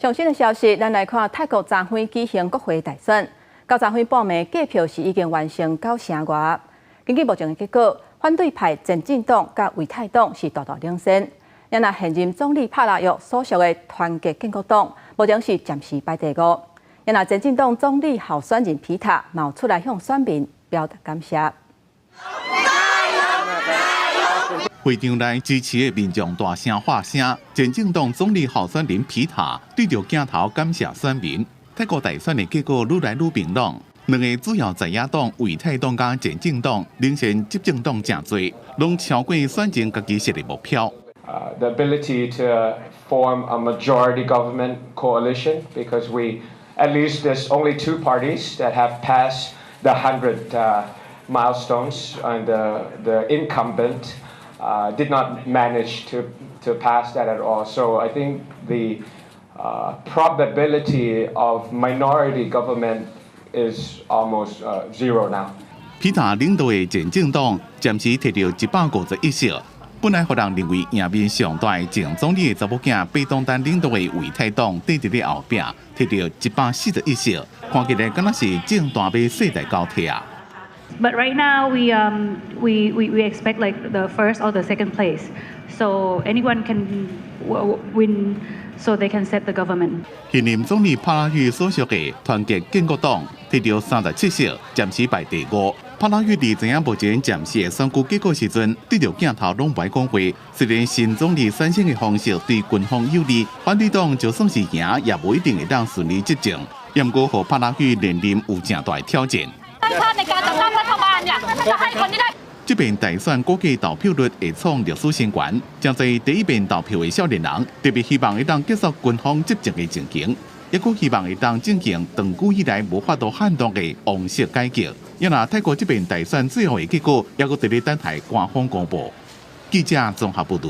最新的消息，咱来看泰国昨天举行国会大选，到昨天半暝计票是已经完成9成外。根据目前的结果，反对派前进党甲维泰党是大大领先。也那现任总理帕拉育所属的团结建国党，目前是暂时排第5。也那前进党总理候选人皮塔冒出来向选民表达感谢。 会场内支持的民众大声喊声，前进党总理候选人皮塔对着镜头感谢选民。泰国大选的结果愈来愈明朗，两个主要在野党维泰党甲前进党领先执政党真多，拢超过选前家己设的目标。The ability to form a majority government coalition because at least there's only 2 parties that have passed the 100 milestones, and the incumbent. Did not manage to pass that at all. So I think the probability of minority government is almost 0 now. 皮塔领导的前进党暂时摕到151席，本来让人认为赢面上大的前总理的查某囝贝东丹领导的维泰党跟伫咧后壁摕到141席，看起来敢若是正大杯世代交替啊。 But right now we expect like the first or the second place, so anyone can win, so they can set the government. 现任总理帕拉育所属的团结建国党摕到37席，暂时排第5。帕拉育伫知影目前暂时的选举结果时阵，对着镜头拢袂讲话。虽然新总理产生的方式对军方有利，反对党就算是赢，也无一定会当顺利执政。不过，和帕拉育连任有正大的挑战。 这边大选估计投票率会创历史新高，真侪第一遍投票的少年人特别希望会当结束军方执政的情形，也阁希望会当进行长久以来无法度撼动的王室改革。也那泰国这边大选最后的结果，也阁伫咧等待官方公布。记者综合报道。